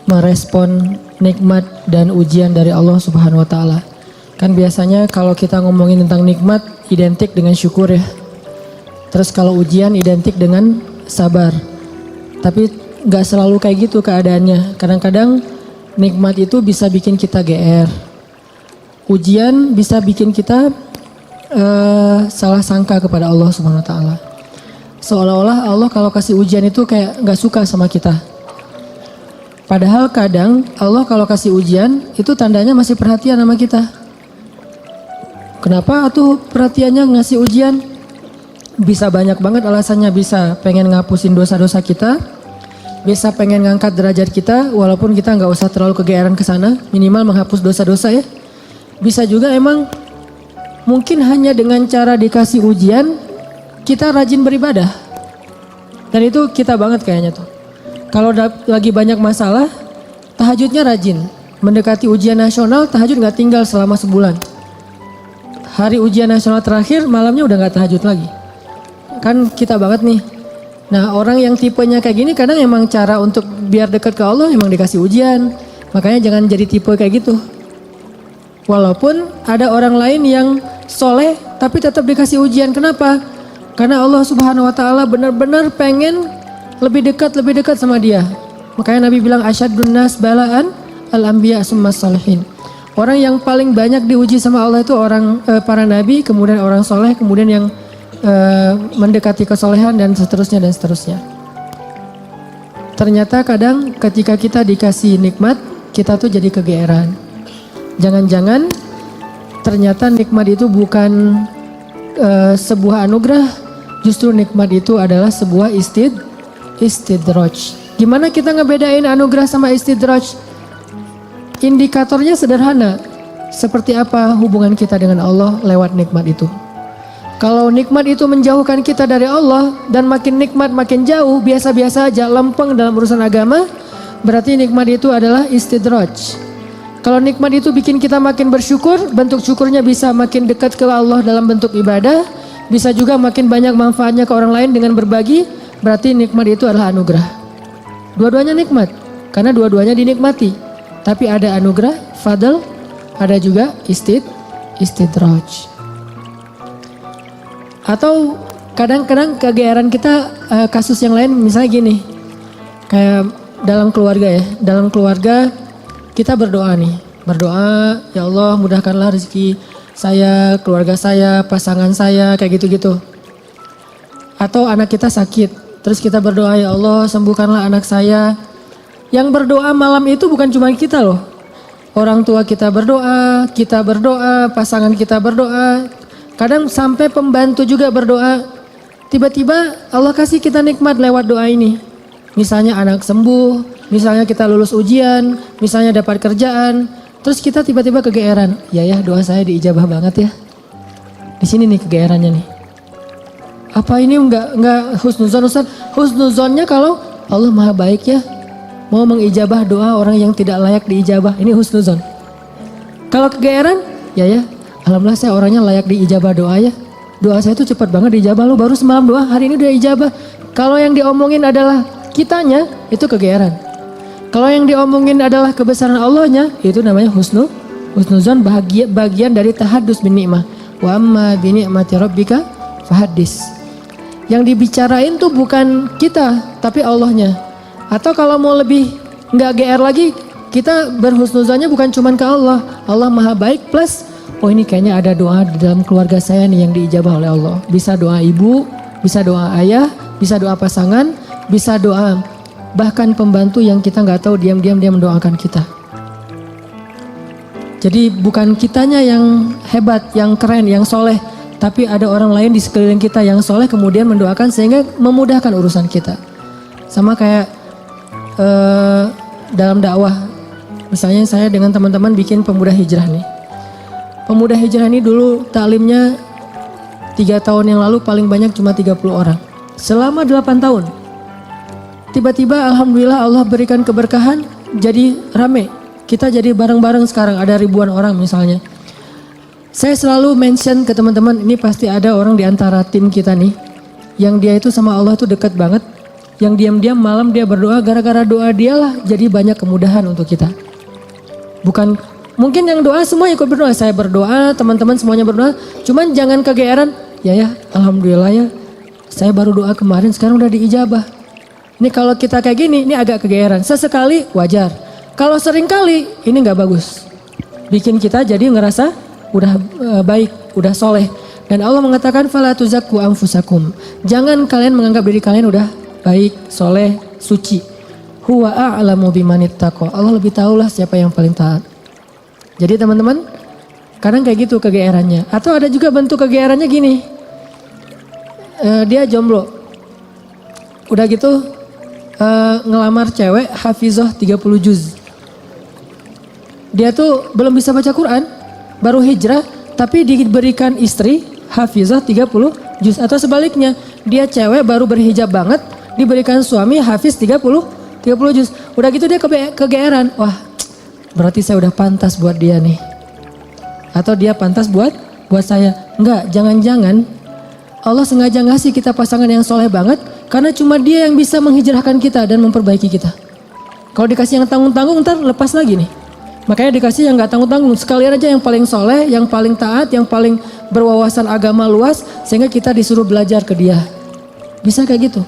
merespon nikmat dan ujian dari Allah Subhanahu wa taala. Kan biasanya kalau kita ngomongin tentang nikmat identik dengan syukur ya. Terus kalau ujian identik dengan sabar. Tapi nggak selalu kayak gitu keadaannya. Kadang-kadang nikmat itu bisa bikin kita GR. Ujian bisa bikin kita salah sangka kepada Allah Subhanahu wa taala. Seolah-olah Allah kalau kasih ujian itu kayak nggak suka sama kita. Padahal kadang Allah kalau kasih ujian itu tandanya masih perhatian sama kita. Kenapa tuh perhatiannya ngasih ujian? Bisa banyak banget alasannya, bisa pengen ngapusin dosa-dosa kita, bisa pengen ngangkat derajat kita walaupun kita nggak usah terlalu kegeeran ke sana, minimal menghapus dosa-dosa ya. Bisa juga emang mungkin hanya dengan cara dikasih ujian kita rajin beribadah. Dan itu kita banget kayaknya tuh. Kalau lagi banyak masalah, tahajudnya rajin. Mendekati ujian nasional, tahajud nggak tinggal selama sebulan. Hari ujian nasional terakhir, malamnya udah nggak tahajud lagi. Kan kita banget nih. Nah orang yang tipenya kayak gini kadang emang cara untuk biar dekat ke Allah emang dikasih ujian. Makanya jangan jadi tipe kayak gitu. Walaupun ada orang lain yang soleh tapi tetap dikasih ujian. Kenapa? Karena Allah Subhanahu wa taala benar-benar pengen lebih dekat sama dia. Makanya Nabi bilang asyadun nas balaan al-anbiya summas salihin. Orang yang paling banyak diuji sama Allah itu orang para nabi, kemudian orang soleh, kemudian yang mendekati kesolehan dan seterusnya dan seterusnya. Ternyata kadang ketika kita dikasih nikmat, kita tuh jadi kegeeran. Jangan-jangan ternyata nikmat itu bukan sebuah anugerah, justru nikmat itu adalah sebuah istidraj. Gimana kita ngebedain anugerah sama istidraj? Indikatornya sederhana. Seperti apa hubungan kita dengan Allah lewat nikmat itu. Kalau nikmat itu menjauhkan kita dari Allah dan makin nikmat makin jauh, biasa-biasa aja, lempeng dalam urusan agama, berarti nikmat itu adalah istidraj. Kalau nikmat itu bikin kita makin bersyukur, bentuk syukurnya bisa makin dekat ke Allah dalam bentuk ibadah, bisa juga makin banyak manfaatnya ke orang lain dengan berbagi, berarti nikmat itu adalah anugerah. Dua-duanya nikmat, karena dua-duanya dinikmati. Tapi ada anugerah, fadl, ada juga istidraj. Atau kadang-kadang kegeeran kita kasus yang lain misalnya gini. Kayak dalam keluarga ya, dalam keluarga kita berdoa nih. Berdoa, ya Allah mudahkanlah rezeki saya, keluarga saya, pasangan saya, kayak gitu-gitu. Atau anak kita sakit, terus kita berdoa, ya Allah sembuhkanlah anak saya. Yang berdoa malam itu bukan cuma kita loh. Orang tua kita berdoa, pasangan kita berdoa. Kadang sampai pembantu juga berdoa. Tiba-tiba Allah kasih kita nikmat lewat doa ini. Misalnya anak sembuh, misalnya kita lulus ujian, misalnya dapat kerjaan. Terus kita tiba-tiba kegeeran. Ya doa saya diijabah banget ya. Di sini nih kegeerannya nih. Apa ini enggak husnuzon Ustaz? Husnuzonnya kalau Allah maha baik ya. Mau mengijabah doa orang yang tidak layak diijabah. Ini husnuzon. Kalau kegeeran, ya alhamdulillah saya orangnya layak diijabah doa ya. Doa saya itu cepat banget diijabah. Lo baru semalam doa, hari ini udah ijabah. Kalau yang diomongin adalah kitanya, itu kegeeran. Kalau yang diomongin adalah kebesaran Allahnya, itu namanya husnuzon, bagian dari tahaddus bin ni'mah. Wa amma bi ni'mati rabbika fahaddis. Yang dibicarain tuh bukan kita, tapi Allahnya. Atau kalau mau lebih nggak GR lagi, kita berhusnuzonnya bukan cuma ke Allah. Allah maha baik plus, oh ini kayaknya ada doa di dalam keluarga saya nih yang diijabah oleh Allah. Bisa doa ibu, bisa doa ayah, bisa doa pasangan, bisa doa bahkan pembantu yang kita nggak tahu diam-diam dia mendoakan kita. Jadi bukan kitanya yang hebat, yang keren, yang soleh. Tapi ada orang lain di sekeliling kita yang soleh kemudian mendoakan sehingga memudahkan urusan kita. Sama kayak dalam dakwah, misalnya saya dengan teman-teman bikin pemuda hijrah nih. Pemuda hijrah ini dulu taklimnya 3 tahun yang lalu paling banyak cuma 30 orang. Selama 8 tahun. Tiba-tiba alhamdulillah Allah berikan keberkahan jadi rame. Kita jadi bareng-bareng sekarang ada ribuan orang misalnya. Saya selalu mention ke teman-teman, ini pasti ada orang di antara tim kita nih yang dia itu sama Allah tuh dekat banget. yang diam-diam malam dia berdoa, gara-gara doa dialah jadi banyak kemudahan untuk kita. Bukan, mungkin yang doa semua ikut berdoa, saya berdoa, teman-teman semuanya berdoa, cuman jangan kegeeran, ya alhamdulillah ya, saya baru doa kemarin sekarang udah diijabah. Ini kalau kita kayak gini, ini agak kegeeran, sesekali wajar. Kalau sering kali, ini gak bagus. Bikin kita jadi ngerasa udah baik, udah soleh. Dan Allah mengatakan, fala tuzakku anfusakum. Jangan kalian menganggap diri kalian udah baik, soleh, suci. Huwa a'lamu bimanittaqo. Allah lebih tahulah siapa yang paling taat. Jadi teman-teman, kadang kayak gitu kegeerannya. Atau ada juga bentuk kegeerannya gini. Dia jomblo. Udah gitu ngelamar cewek hafizah 30 juz. Dia tuh belum bisa baca Quran, baru hijrah, tapi diberikan istri hafizah 30 juz. Atau sebaliknya, dia cewek baru berhijab banget, diberikan suami hafiz 30 juz. Udah gitu dia kegeeran. Wah, berarti saya udah pantas buat dia nih. Atau dia pantas buat saya. Enggak, jangan-jangan Allah sengaja ngasih kita pasangan yang soleh banget karena cuma dia yang bisa menghijrahkan kita dan memperbaiki kita. Kalau dikasih yang tanggung-tanggung ntar lepas lagi nih. Makanya dikasih yang gak tanggung-tanggung. Sekalian aja yang paling soleh, yang paling taat, yang paling berwawasan agama luas. Sehingga kita disuruh belajar ke dia. Bisa kayak gitu.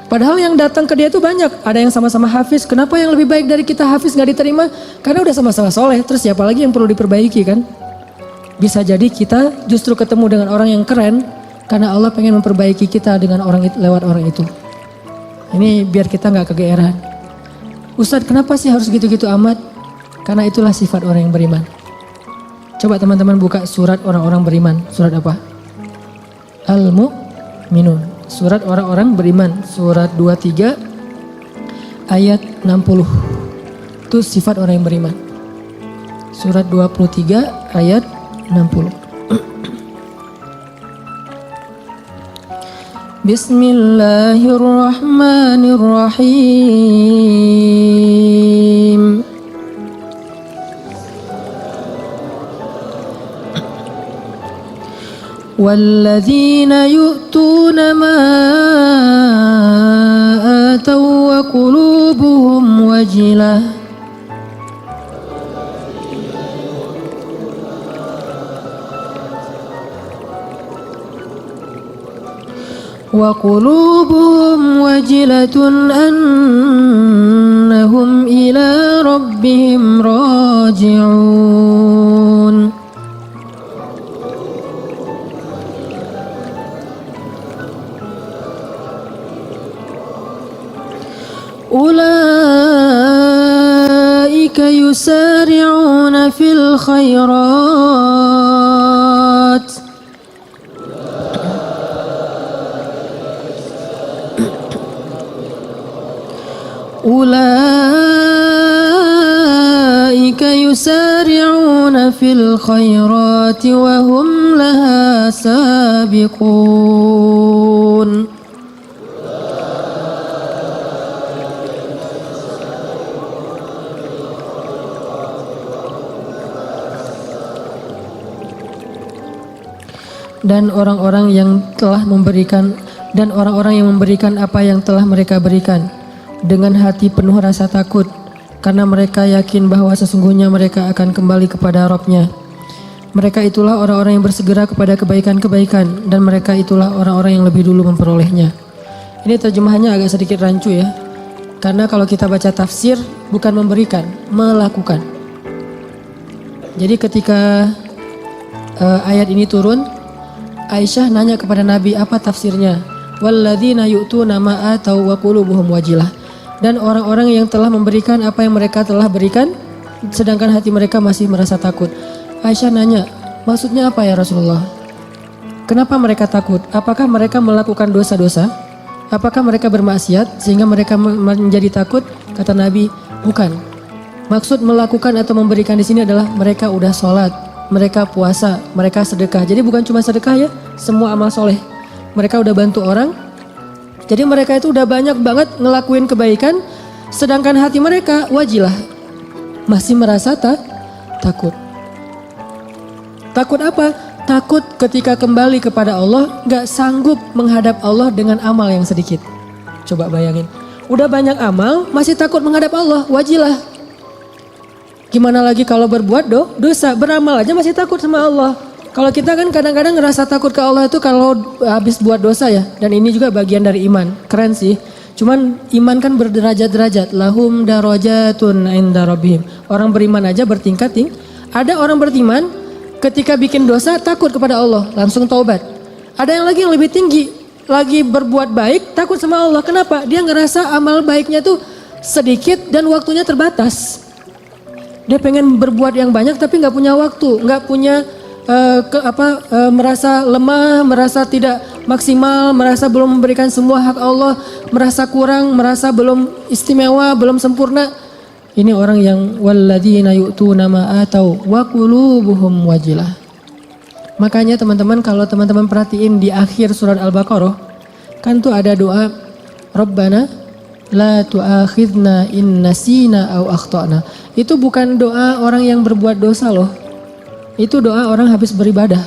Padahal yang datang ke dia itu banyak. Ada yang sama-sama hafiz. Kenapa yang lebih baik dari kita hafiz gak diterima? Karena udah sama-sama soleh. Terus siapa lagi yang perlu diperbaiki kan? Bisa jadi kita justru ketemu dengan orang yang keren. Karena Allah pengen memperbaiki kita dengan orang itu, lewat orang itu. Ini biar kita gak kegeeran. Ustadz, kenapa sih harus gitu-gitu amat? Karena itulah sifat orang yang beriman. Coba teman-teman buka surat orang-orang beriman. Surat apa? Al-Mu'minun. Surat orang-orang beriman. Surat 23 ayat 60. Itu sifat orang yang beriman. Surat 23 ayat 60. Bismillahirrahmanirrahim. والذين يؤتون ما آتوا وقلوبهم وجلة أنهم إلى ربهم راجعون. أولئك يسارعون في الخيرات وهم لها سابقون. Dan orang-orang yang memberikan apa yang telah mereka berikan dengan hati penuh rasa takut karena mereka yakin bahwa sesungguhnya mereka akan kembali kepada Rabb-Nya. Mereka itulah orang-orang yang bersegera kepada kebaikan-kebaikan dan mereka itulah orang-orang yang lebih dulu memperolehnya. Ini terjemahannya agak sedikit rancu ya. Karena kalau kita baca tafsir bukan memberikan, melakukan. Jadi ketika ayat ini turun, Aisyah nanya kepada Nabi apa tafsirnya. Walladzina yu'tuna ma atau wa qulubuhum wajilah. Dan orang-orang yang telah memberikan apa yang mereka telah berikan sedangkan hati mereka masih merasa takut. Aisyah nanya, maksudnya apa ya Rasulullah? Kenapa mereka takut? Apakah mereka melakukan dosa-dosa? Apakah mereka bermaksiat sehingga mereka menjadi takut? Kata Nabi, bukan. Maksud melakukan atau memberikan di sini adalah mereka udah sholat, mereka puasa, mereka sedekah. Jadi bukan cuma sedekah ya, semua amal soleh. Mereka udah bantu orang. Jadi mereka itu udah banyak banget ngelakuin kebaikan. Sedangkan hati mereka wajilah, masih merasa takut. Takut apa? Takut ketika kembali kepada Allah gak sanggup menghadap Allah dengan amal yang sedikit. Coba bayangin. Udah banyak amal, masih takut menghadap Allah, wajilah. Gimana lagi kalau berbuat dosa, beramal aja masih takut sama Allah. Kalau kita kan kadang-kadang ngerasa takut ke Allah itu kalau habis buat dosa ya. Dan ini juga bagian dari iman, keren sih. Cuman iman kan berderajat-derajat. Lahum darajatun inda rabbihim. Orang beriman aja bertingkat. Ada orang beriman ketika bikin dosa takut kepada Allah, langsung taubat. Ada yang lagi yang lebih tinggi, lagi berbuat baik takut sama Allah. Kenapa? Dia ngerasa amal baiknya tuh sedikit dan waktunya terbatas. Dia pengen berbuat yang banyak tapi nggak punya waktu, nggak punya merasa lemah, merasa tidak maksimal, merasa belum memberikan semua hak Allah, merasa kurang, merasa belum istimewa, belum sempurna. Ini orang yang walladzina yu'tuna ma atau wa qulubuhum wajilah. Makanya teman-teman kalau teman-teman perhatiin di akhir surat Al-Baqarah kan tuh ada doa Rabbana la tu'akhidna in nasina aw akhtana. Itu bukan doa orang yang berbuat dosa loh. Itu doa orang habis beribadah.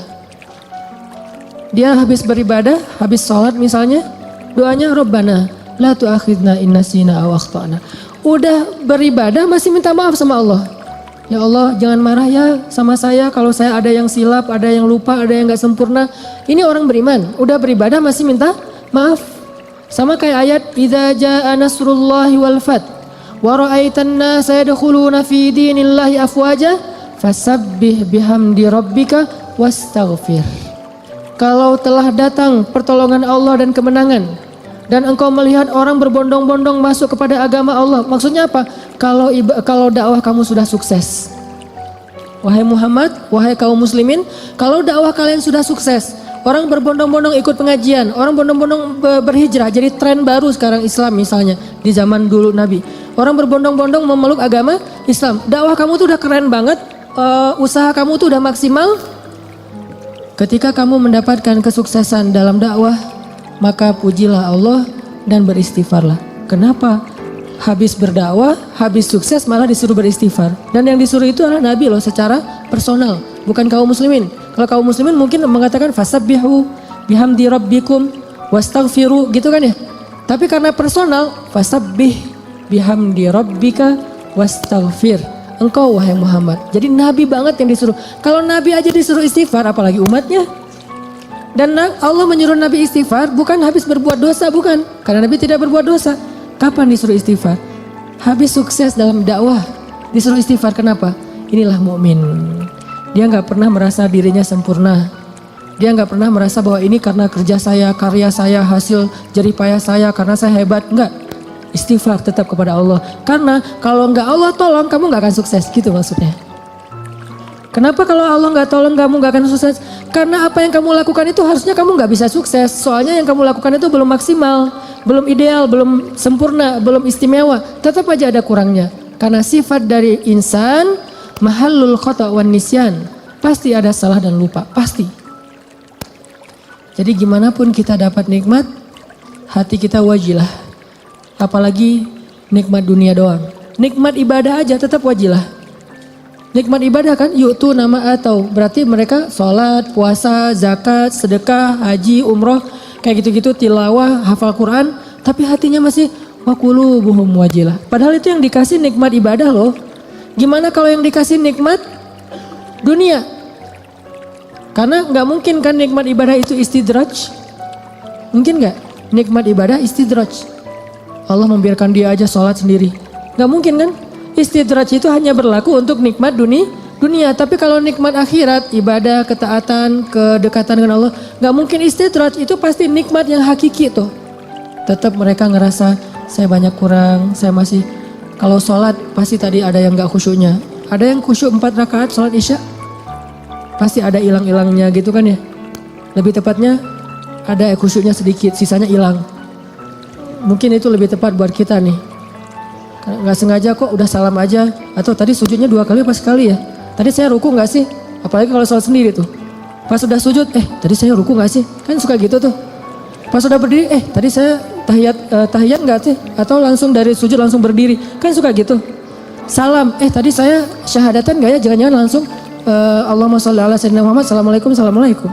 Dia habis beribadah, habis sholat misalnya, doanya Rabbana la tu'akhidna in nasina aw akhtana. Udah beribadah masih minta maaf sama Allah. Ya Allah jangan marah ya sama saya kalau saya ada yang silap, ada yang lupa, ada yang gak sempurna. Ini orang beriman, udah beribadah masih minta maaf. Sama kayak ayat idza jaa nasrullahi wal fath wa ra'aitan nasa yadkhuluna fi dinillahi afwaja fasabbih bihamdi rabbika wastaghfir. Kalau telah datang pertolongan Allah dan kemenangan dan engkau melihat orang berbondong-bondong masuk kepada agama Allah. Maksudnya apa? Kalau dakwah kamu sudah sukses. Wahai Muhammad, wahai kaum muslimin, kalau dakwah kalian sudah sukses, orang berbondong-bondong ikut pengajian, orang berbondong-bondong berhijrah, jadi tren baru sekarang Islam misalnya di zaman dulu Nabi. Orang berbondong-bondong memeluk agama Islam. Dakwah kamu tuh udah keren banget, usaha kamu tuh udah maksimal. Ketika kamu mendapatkan kesuksesan dalam dakwah, maka pujilah Allah dan beristighfarlah. Kenapa? Habis berdakwah, habis sukses malah disuruh beristighfar. Dan yang disuruh itu adalah Nabi loh secara personal, bukan kaum muslimin. Kalau kaum muslimin mungkin mengatakan fasabbihu bihamdi rabbikum wastaghfiru gitu kan ya. Tapi karena personal, fasabbih bihamdi rabbika wastaghfir. Engkau wahai Muhammad. Jadi Nabi banget yang disuruh. Kalau Nabi aja disuruh istighfar apalagi umatnya. Dan Allah menyuruh Nabi istighfar bukan habis berbuat dosa, bukan. Karena Nabi tidak berbuat dosa. Kapan disuruh istighfar? Habis sukses dalam dakwah disuruh istighfar. Kenapa? Inilah mukmin. Dia nggak pernah merasa dirinya sempurna. Dia nggak pernah merasa bahwa ini karena kerja saya, karya saya, hasil jerih payah saya, karena saya hebat. Enggak. Istighfar tetap kepada Allah. Karena kalau nggak Allah tolong kamu nggak akan sukses. Gitu maksudnya. Kenapa kalau Allah nggak tolong kamu nggak akan sukses? Karena apa yang kamu lakukan itu harusnya kamu nggak bisa sukses. Soalnya yang kamu lakukan itu belum maksimal, belum ideal, belum sempurna, belum istimewa. Tetap aja ada kurangnya. Karena sifat dari insan mahallul khata' wan nisyan. Pasti ada salah dan lupa, pasti. Jadi gimana pun kita dapat nikmat, hati kita wajilah. Apalagi nikmat dunia doang. Nikmat ibadah aja tetap wajilah. Nikmat ibadah kan yu'tu nama atau berarti mereka sholat, puasa, zakat, sedekah, haji, umroh kayak gitu-gitu, tilawah, hafal Quran, tapi hatinya masih wa qulubuhum wajilah. Padahal itu yang dikasih nikmat ibadah loh. Gimana kalau yang dikasih nikmat dunia? Karena nggak mungkin kan nikmat ibadah itu istidraj. Mungkin nggak? Nikmat ibadah istidraj. Allah membiarkan dia aja sholat sendiri. Nggak mungkin kan? Istidraj itu hanya berlaku untuk nikmat dunia. Tapi kalau nikmat akhirat, ibadah, ketaatan, kedekatan dengan Allah, nggak mungkin istidraj. Itu pasti nikmat yang hakiki tuh. Tetap mereka ngerasa saya banyak kurang, saya masih. Kalau sholat pasti tadi ada yang nggak khusyuknya. Ada yang khusyuk 4 rakaat sholat isya. Pasti ada hilang-hilangnya gitu kan ya. Lebih tepatnya ada khusyuknya sedikit, sisanya hilang. Mungkin itu lebih tepat buat kita nih. Nggak sengaja kok udah salam aja. Atau tadi sujudnya 2 kali apa sekali ya. Tadi saya ruku nggak sih? Apalagi kalau sholat sendiri tuh. Pas udah sujud, tadi saya ruku nggak sih? Kan suka gitu tuh. Pas udah berdiri, tadi saya tahiyat nggak sih? Atau langsung dari sujud langsung berdiri. Kan suka gitu. Salam, tadi saya syahadatan nggak ya? Jangan-jangan langsung Allahumma sholli ala sayyidina Muhammad, assalamualaikum.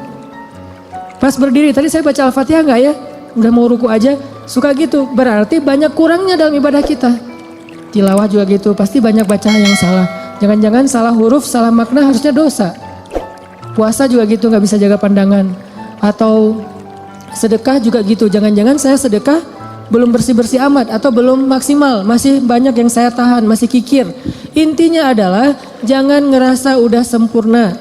Pas berdiri, tadi saya baca Al-Fatihah nggak ya? Udah mau ruku aja. suka gitu. Berarti banyak kurangnya dalam ibadah kita. Tilawah juga gitu, pasti banyak bacaan yang salah. Jangan-jangan salah huruf, salah makna harusnya dosa. Puasa juga gitu, gak bisa jaga pandangan. Atau sedekah juga gitu, jangan-jangan saya sedekah belum bersih-bersih amat atau belum maksimal, masih banyak yang saya tahan, masih kikir. Intinya adalah jangan ngerasa udah sempurna.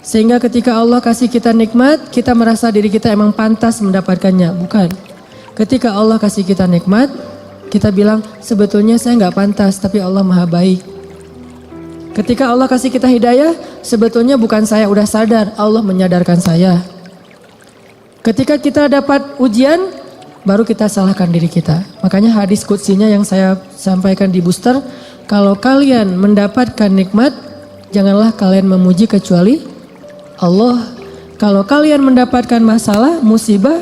Sehingga ketika Allah kasih kita nikmat, kita merasa diri kita emang pantas mendapatkannya. Bukan. Ketika Allah kasih kita nikmat, kita bilang sebetulnya saya nggak pantas, tapi Allah maha baik. Ketika Allah kasih kita hidayah, sebetulnya bukan saya udah sadar, Allah menyadarkan saya. Ketika kita dapat ujian, baru kita salahkan diri kita. Makanya hadis qudsinya yang saya sampaikan di booster, kalau kalian mendapatkan nikmat, janganlah kalian memuji kecuali Allah. Kalau kalian mendapatkan masalah, musibah,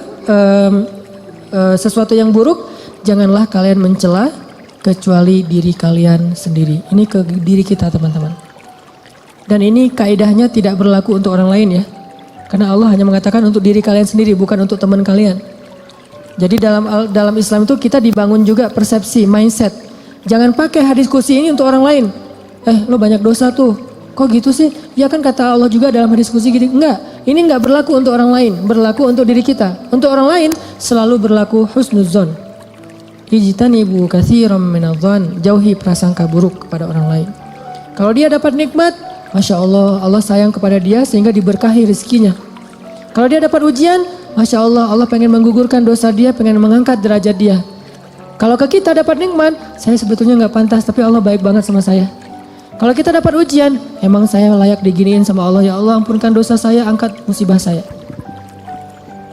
sesuatu yang buruk, janganlah kalian mencela kecuali diri kalian sendiri. Ini ke diri kita teman-teman. Dan ini kaidahnya tidak berlaku untuk orang lain ya. Karena Allah hanya mengatakan untuk diri kalian sendiri, bukan untuk teman kalian. Jadi dalam Islam itu kita dibangun juga persepsi, mindset. Jangan pakai hadis qudsi ini untuk orang lain. Lo banyak dosa tuh. Kok gitu sih? Ya kan kata Allah juga dalam hadis qudsi gitu. Enggak, ini enggak berlaku untuk orang lain, berlaku untuk diri kita. Untuk orang lain selalu berlaku husnuzon. Ijtanibu katsiran minadh-dhon, jauhi prasangka buruk kepada orang lain. Kalau dia dapat nikmat, Masya Allah, Allah sayang kepada dia sehingga diberkahi rezekinya. Kalau dia dapat ujian, Masya Allah, Allah pengen menggugurkan dosa dia, pengen mengangkat derajat dia. Kalau ke kita dapat nikmat, saya sebetulnya nggak pantas, tapi Allah baik banget sama saya. Kalau kita dapat ujian, emang saya layak diginiin sama Allah, ya Allah ampunkan dosa saya, angkat musibah saya.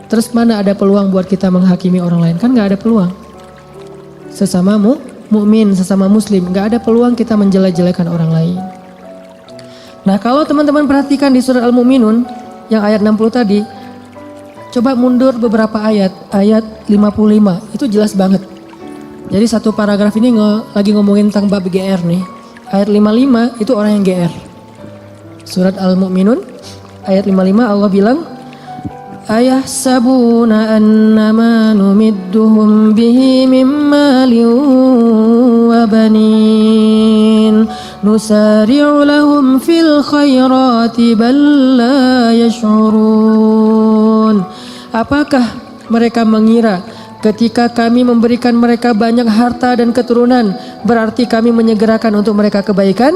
Terus mana ada peluang buat kita menghakimi orang lain? Kan nggak ada peluang. Sesama mukmin, sesama muslim, nggak ada peluang kita menjelek-jelekan orang lain. Nah kalau teman-teman perhatikan di surat Al-Mu'minun yang ayat 60 tadi, coba mundur beberapa ayat, ayat 55, itu jelas banget. Jadi satu paragraf ini lagi ngomongin tentang bab GR nih. Ayat 55 itu orang yang GR. Surat Al-Mu'minun ayat 55 Allah bilang, ayahsabuna annama numidduhum bihi min malin wa banin nusari'u lahum fil khairati bal la yash'urun. Apakah mereka mengira ketika kami memberikan mereka banyak harta dan keturunan berarti kami menyegerakan untuk mereka kebaikan?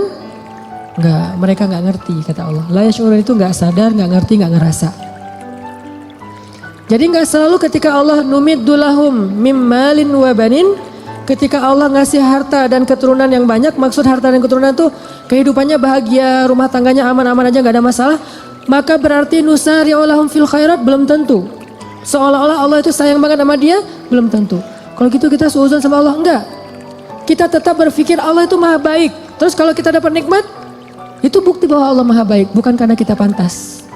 Enggak, mereka enggak ngerti kata Allah. La yash'urun itu enggak sadar, enggak ngerti, enggak ngerasa. Jadi nggak selalu ketika Allah numiddu lahum mim malin wa banin, ketika Allah ngasih harta dan keturunan yang banyak, maksud harta dan keturunan itu kehidupannya bahagia, rumah tangganya aman-aman aja nggak ada masalah, maka berarti nusari'u lahum fil khairat, belum tentu. Seolah-olah Allah itu sayang banget sama dia, belum tentu. Kalau gitu kita suudzon sama Allah, enggak. Kita tetap berpikir Allah itu maha baik. Terus kalau kita dapat nikmat, itu bukti bahwa Allah maha baik, bukan karena kita pantas.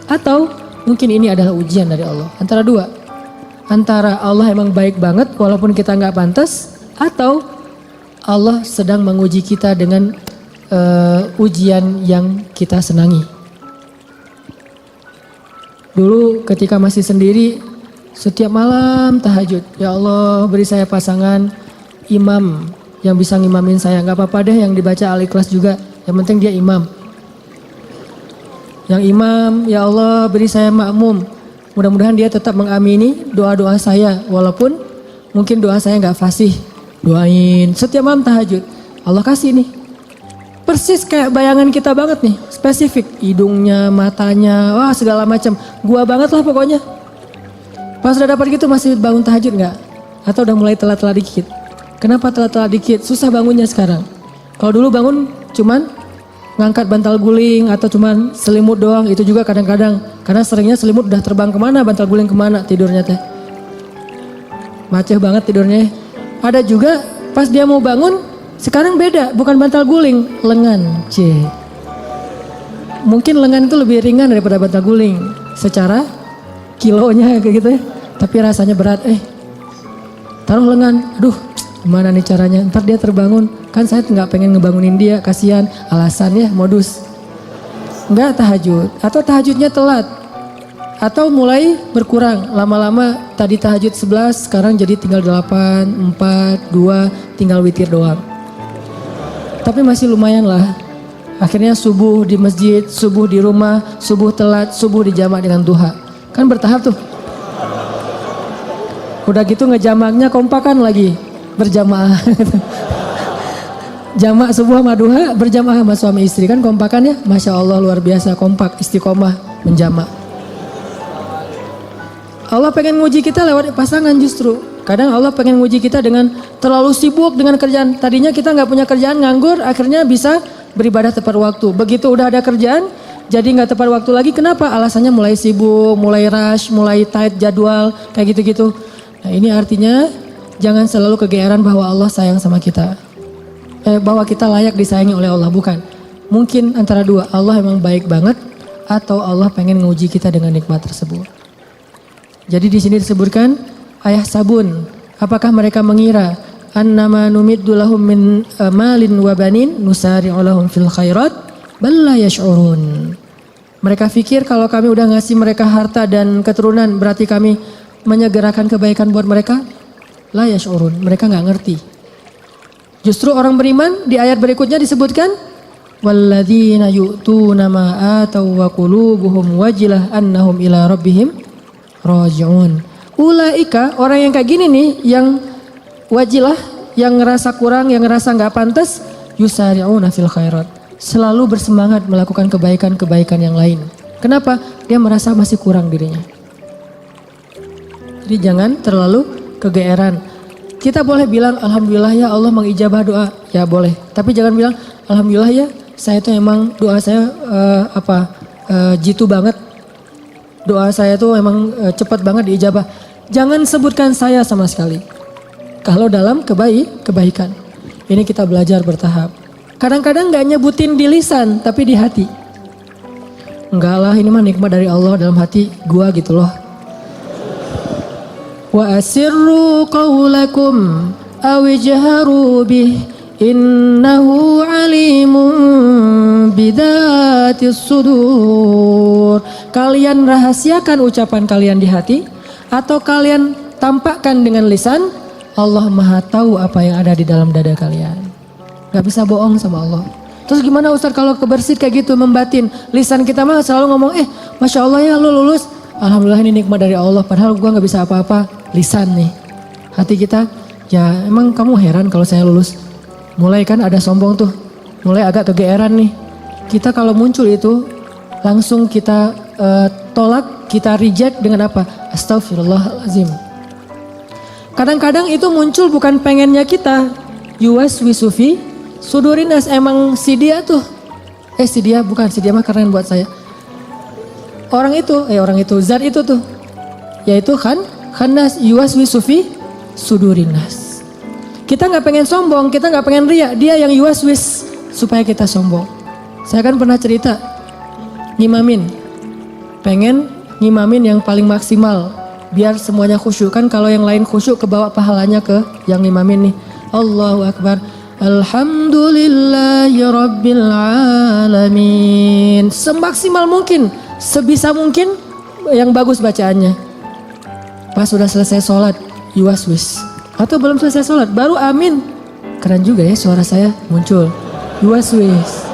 Atau mungkin ini adalah ujian dari Allah. Antara dua. Antara Allah emang baik banget walaupun kita nggak pantas. Atau Allah sedang menguji kita dengan ujian yang kita senangi. Dulu ketika masih sendiri, setiap malam tahajud. Ya Allah beri saya pasangan imam yang bisa ngimamin saya. Nggak apa-apa deh yang dibaca Al-Ikhlas juga. Yang penting dia imam. Yang imam, ya Allah beri saya makmum. Mudah-mudahan dia tetap mengamini doa-doa saya. Walaupun mungkin doa saya gak fasih. Doain setiap malam tahajud. Allah kasih nih. Persis kayak bayangan kita banget nih. Spesifik. Hidungnya, matanya, wah segala macam. Gua banget lah pokoknya. Pas udah dapat gitu masih bangun tahajud gak? Atau udah mulai telat-telat dikit? Kenapa telat-telat dikit? Susah bangunnya sekarang. Kalau dulu bangun cuman ngangkat bantal guling atau cuman selimut doang, itu juga kadang-kadang karena seringnya selimut udah terbang kemana, bantal guling kemana, tidurnya teh macet banget tidurnya. Ada juga pas dia mau bangun sekarang beda, bukan bantal guling, lengan. Mungkin lengan itu lebih ringan daripada bantal guling secara kilonya kayak gitu ya, tapi rasanya berat. Taruh lengan, aduh gimana nih caranya, ntar dia terbangun. Kan saya nggak pengen ngebangunin dia, kasihan, alasan ya modus. Nggak tahajud, atau tahajudnya telat. Atau mulai berkurang, lama-lama tadi tahajud 11, sekarang jadi tinggal 8, 4, 2, tinggal witir doang. Tapi masih lumayan lah. Akhirnya subuh di masjid, subuh di rumah, subuh telat, subuh dijamak dengan duha. Kan bertahap tuh. Udah gitu ngejamaknya kompakan lagi, berjamaah. Jamak subuh sama duha berjamaah sama suami istri, kan kompakan ya. Masya Allah luar biasa, kompak, istiqomah, menjamak. Allah pengen nguji kita lewat pasangan justru. Kadang Allah pengen nguji kita dengan terlalu sibuk dengan kerjaan. Tadinya kita nggak punya kerjaan, nganggur, akhirnya bisa beribadah tepat waktu. Begitu udah ada kerjaan, jadi nggak tepat waktu lagi. Kenapa? Alasannya mulai sibuk, mulai rush, mulai tight jadwal, kayak gitu-gitu. Nah ini artinya jangan selalu kegeeran bahwa Allah sayang sama kita. Bahwa kita layak disayangi oleh Allah, bukan. Mungkin antara dua, Allah emang baik banget atau Allah pengen nguji kita dengan nikmat tersebut. Jadi di sini disebutkan ayah sabun, apakah mereka mengira annama numiddu lahum min malin wa banin nusari'u lahum fil khairat bal la yash'urun. Mereka pikir kalau kami udah ngasih mereka harta dan keturunan berarti kami menyegerakan kebaikan buat mereka. La yash'urun, mereka nggak ngerti. Justru orang beriman di ayat berikutnya disebutkan walladzina yu'tuna ma atau wa qulubuhum wajilah annahum ila rabbihim raji'un. Ulaika, orang yang kayak gini nih, yang wajilah, yang ngerasa kurang, yang ngerasa nggak pantas, yusari'una fil khairat. Selalu bersemangat melakukan kebaikan-kebaikan yang lain. Kenapa? Dia merasa masih kurang dirinya. Jadi jangan terlalu kegeeran. Kita boleh bilang alhamdulillah ya Allah mengijabah doa, ya boleh. Tapi jangan bilang alhamdulillah ya saya tuh emang doa saya jitu banget. Doa saya tuh emang cepat banget diijabah. Jangan sebutkan saya sama sekali. Kalau dalam kebaikan. Ini kita belajar bertahap. Kadang-kadang gak nyebutin di lisan tapi di hati. Enggak lah, ini mah nikmat dari Allah dalam hati gua gitu loh. Wa asirru qawlakum awijharu bih innahu alimun bidatis sudur. Kalian rahasiakan ucapan kalian di hati atau kalian tampakkan dengan lisan, Allah Maha tahu apa yang ada di dalam dada kalian. Gak bisa bohong sama Allah. Terus gimana Ustaz kalau kebersit kayak gitu membatin? Lisan kita mah selalu ngomong Masya Allah ya lu lulus. Alhamdulillah ini nikmat dari Allah. Padahal gua gak bisa apa-apa. Lisan nih. Hati kita, ya emang kamu heran kalau saya lulus. Mulai kan ada sombong tuh. Mulai agak kegeeran nih. Kita kalau muncul itu langsung kita tolak, kita reject dengan apa? Astagfirullahaladzim. Kadang-kadang itu muncul bukan pengennya kita. Yuwaswisufi sudurinas, emang si dia tuh. Si dia bukan, si dia mah keren buat saya. Orang itu, zat itu tuh. Yaitu khannas yuwaswisufi sudurinas. Kita gak pengen sombong, kita gak pengen riak. Dia yang yuwaswis supaya kita sombong. Saya kan pernah cerita, ngimamin. Pengen ngimamin yang paling maksimal. Biar semuanya khusyuk. Kan kalau yang lain khusyuk kebawa pahalanya ke yang ngimamin nih. Allahu Akbar. Alhamdulillahi Rabbil Alamin. Semaksimal mungkin, sebisa mungkin yang bagus bacaannya. Pas sudah selesai sholat, yuwaswis. Atau belum selesai sholat, baru amin. Keren juga ya suara saya muncul. Yuwaswis.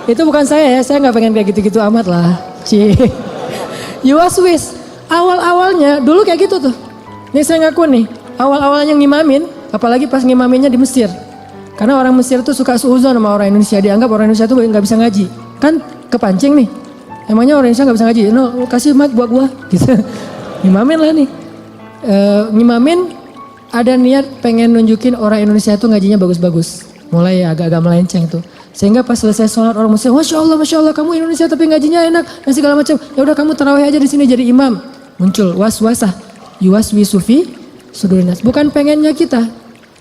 Itu bukan saya nggak pengen kayak gitu-gitu amat lah. Yuwaswis. Awal-awalnya dulu kayak gitu tuh. Ini saya ngaku nih, awal-awalnya ngimamin, apalagi pas ngimaminnya di Mesir. Karena orang Mesir tuh suka suuzon sama orang Indonesia, dianggap orang Indonesia tuh nggak bisa ngaji. Kan kepancing nih. Emangnya orang Indonesia nggak bisa ngaji? No, kasih mic buat gua. Gitu. Ngimamin lah nih. Ngimamin ada niat pengen nunjukin orang Indonesia tuh ngajinya bagus-bagus. Mulai agak-agak melenceng tuh. Sehingga pas selesai sholat orang Muslim, Masya Allah kamu Indonesia tapi ngajinya enak dan segala macam. Ya udah kamu tarawih aja di sini jadi imam. Muncul waswasah, yuwaswisufi sudurinas. Bukan pengennya kita.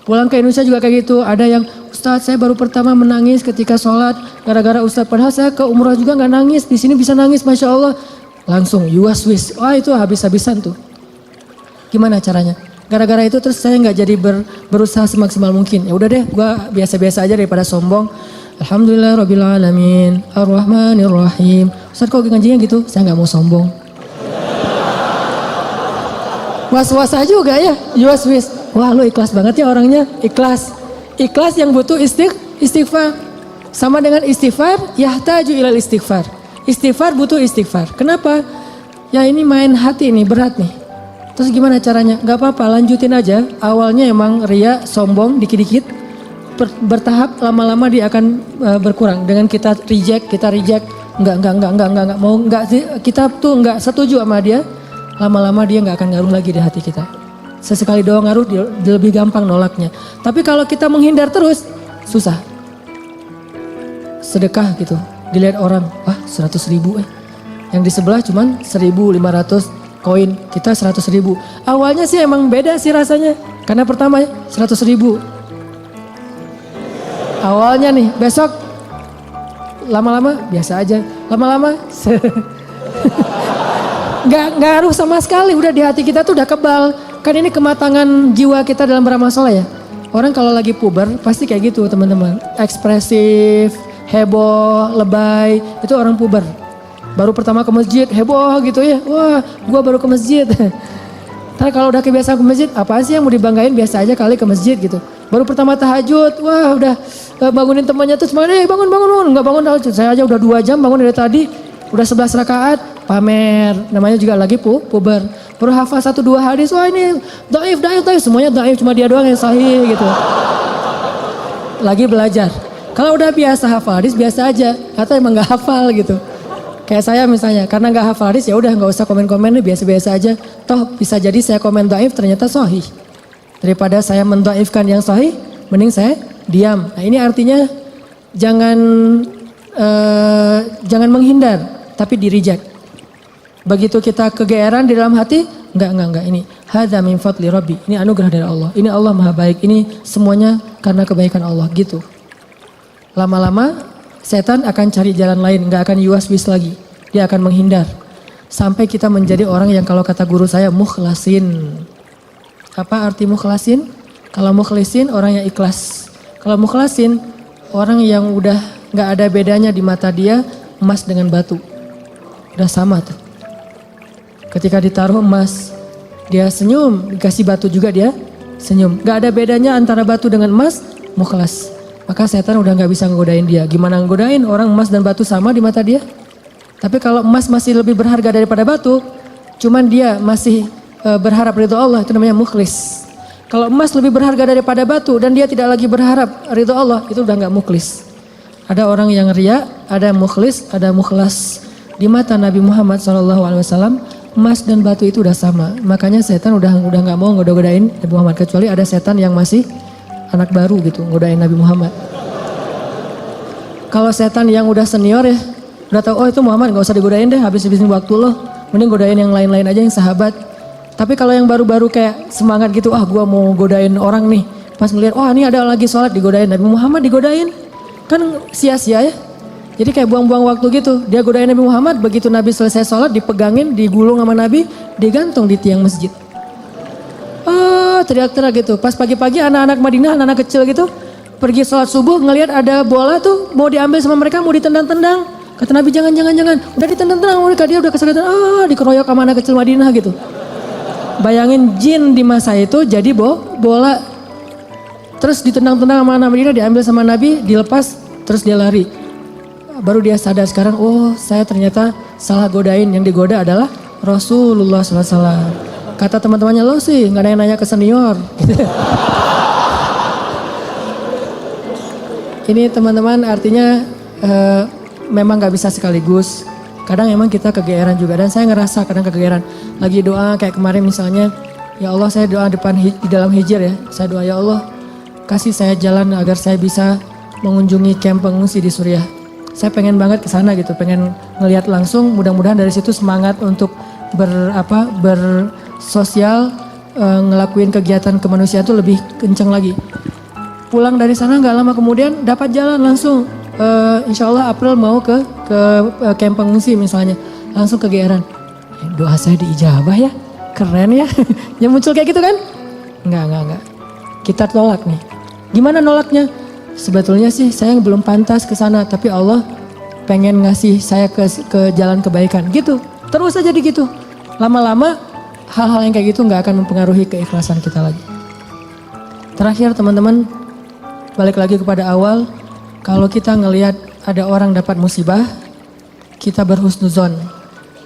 Pulang ke Indonesia juga kayak gitu. Ada yang Ustadz saya baru pertama menangis ketika sholat gara-gara Ustadz. Padahal saya ke umrah juga nggak nangis. Di sini bisa nangis, Masya Allah. Langsung yuwaswis. Wah itu habis-habisan tuh. Gimana caranya? Gara-gara itu terus saya nggak jadi berusaha semaksimal mungkin. Ya udah deh, gua biasa-biasa aja daripada sombong. Alhamdulillah Rabbil Alamin, Ar-Rahmanir-Rahim. Ustaz kok ngajinya gitu? Saya nggak mau sombong. Was-was aja juga ya, was-was. Wah lu ikhlas banget ya orangnya, ikhlas. Ikhlas yang butuh istighfar. Sama dengan istighfar, yahtaju ilal istighfar. Istighfar butuh istighfar. Kenapa? Ya ini main hati nih, berat nih. Terus gimana caranya? Gak apa-apa, lanjutin aja. Awalnya emang ria, sombong, dikit-dikit. Bertahap, lama-lama dia akan berkurang. Dengan kita reject. Enggak. Mau enggak sih, kita tuh enggak setuju sama dia. Lama-lama dia enggak akan ngaruh lagi di hati kita. Sesekali doang ngaruh, dia lebih gampang nolaknya. Tapi kalau kita menghindar terus, susah. Sedekah gitu, dilihat orang, wah 100.000 Yang di sebelah cuman 1.500 koin, kita 100.000. Awalnya sih emang beda sih rasanya. Karena pertama 100.000. Awalnya nih, besok lama-lama biasa aja. Lama-lama nggak ngaruh sama sekali, udah di hati kita tuh udah kebal. Kan ini kematangan jiwa kita dalam beramal soleh ya. Orang kalau lagi puber pasti kayak gitu teman-teman. Ekspresif, heboh, lebay, itu orang puber. Baru pertama ke masjid, heboh gitu ya. Wah gua baru ke masjid. Tapi kalau udah kebiasaan ke masjid, apaan sih yang mau dibanggain, biasa aja kali ke masjid gitu. Baru pertama tahajud, wah udah bangunin temannya tuh semuanya, bangun. Nggak bangun, saya aja udah 2 jam bangun dari tadi. Udah 11 rakaat, pamer. Namanya juga lagi puber. Baru hafal 1-2 hadis, wah ini dhaif. Semuanya dhaif, cuma dia doang yang sahih gitu. Lagi belajar. Kalau udah biasa hafal hadis, biasa aja. Atau emang gak hafal gitu. Kayak saya misalnya, karena gak hafal hadis ya udah gak usah komen-komen, biasa-biasa aja. Toh bisa jadi saya komen dhaif ternyata sahih. Daripada saya mendhaifkan yang sahih, mending saya diam. Nah ini artinya jangan menghindar. Tapi di reject. Begitu kita kegeeran di dalam hati, enggak. Ini hadza min fadli rabbi. Ini anugerah dari Allah. Ini Allah Maha Baik. Ini semuanya karena kebaikan Allah gitu. Lama-lama setan akan cari jalan lain, enggak akan yuwas-wis lagi. Dia akan menghindar. Sampai kita menjadi orang yang kalau kata guru saya mukhlasin. Apa arti mukhlasin? Kalau mukhlisin orang yang ikhlas. Kalau mukhlasin orang yang udah enggak ada bedanya di mata dia emas dengan batu. Udah sama tuh. Ketika ditaruh emas, dia senyum. Dikasih batu juga dia senyum. Gak ada bedanya antara batu dengan emas, mukhlas. Maka setan udah gak bisa ngegodain dia. Gimana ngegodain? Orang emas dan batu sama di mata dia. Tapi kalau emas masih lebih berharga daripada batu, cuman dia masih berharap ridho Allah, itu namanya mukhlis. Kalau emas lebih berharga daripada batu dan dia tidak lagi berharap ridho Allah, itu udah gak mukhlis. Ada orang yang riya, ada mukhlis, ada mukhlas. Di mata Nabi Muhammad SAW, emas dan batu itu udah sama. Makanya setan udah nggak mau godain Nabi Muhammad, kecuali ada setan yang masih anak baru gitu, godain Nabi Muhammad. Kalau setan yang udah senior ya, udah tahu oh itu Muhammad nggak usah digodain deh, habis-habisin waktu lo, mending godain yang lain-lain aja yang sahabat. Tapi kalau yang baru-baru kayak semangat gitu, gua mau godain orang nih, pas ngeliat, oh ini ada lagi sholat digodain, Nabi Muhammad digodain, kan sia-sia ya. Jadi kayak buang-buang waktu gitu. Dia godain Nabi Muhammad, begitu Nabi selesai sholat dipegangin, digulung sama Nabi, digantung di tiang masjid. Teriak-teriak gitu. Pas pagi-pagi anak-anak Madinah, anak-anak kecil gitu, pergi sholat subuh ngelihat ada bola tuh mau diambil sama mereka, mau ditendang-tendang. Kata Nabi jangan. Udah ditendang-tendang mereka, dia udah kesakitan, dikeroyok sama anak kecil Madinah gitu. Bayangin jin di masa itu jadi bola. Terus ditendang-tendang sama anak Madinah, diambil sama Nabi, dilepas, terus dia lari. Baru dia sadar sekarang, oh saya ternyata salah godain, yang digoda adalah Rasulullah SAW. Kata teman-temannya, lo sih gak nanya-nanya ke senior. Ini teman-teman artinya memang gak bisa sekaligus. Kadang emang kita kegeeran juga, dan saya ngerasa kadang kegeeran. Lagi doa kayak kemarin misalnya, ya Allah saya doa di dalam hijir ya. Saya doa ya Allah kasih saya jalan agar saya bisa mengunjungi kamp pengungsi di Suriah. Saya pengen banget ke sana gitu, pengen ngelihat langsung, mudah-mudahan dari situ semangat untuk bersosial, ngelakuin kegiatan kemanusiaan itu lebih kenceng lagi. Pulang dari sana nggak lama kemudian dapat jalan langsung, insya Allah April mau ke kamp pengungsi misalnya, langsung kegeeran. Doa saya diijabah ya, keren ya. Yang muncul kayak gitu kan? Enggak. Kita tolak nih. Gimana nolaknya? sebetulnya sih saya belum pantas ke sana, tapi Allah pengen ngasih saya ke jalan kebaikan gitu. Terus aja gitu. Lama-lama hal-hal yang kayak gitu nggak akan mempengaruhi keikhlasan kita lagi. Terakhir teman-teman, balik lagi kepada awal, kalau kita ngelihat ada orang dapat musibah, kita berhusnuzon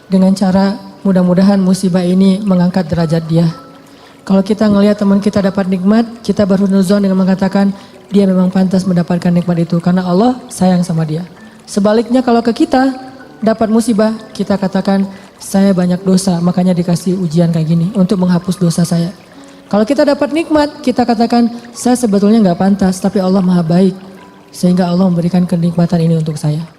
dengan cara mudah-mudahan musibah ini mengangkat derajat dia. Kalau kita ngelihat teman kita dapat nikmat, kita berhusnuzon dengan mengatakan dia memang pantas mendapatkan nikmat itu karena Allah sayang sama dia. Sebaliknya kalau ke kita dapat musibah, kita katakan saya banyak dosa makanya dikasih ujian kayak gini untuk menghapus dosa saya. Kalau kita dapat nikmat, kita katakan saya sebetulnya nggak pantas tapi Allah maha baik sehingga Allah memberikan kenikmatan ini untuk saya.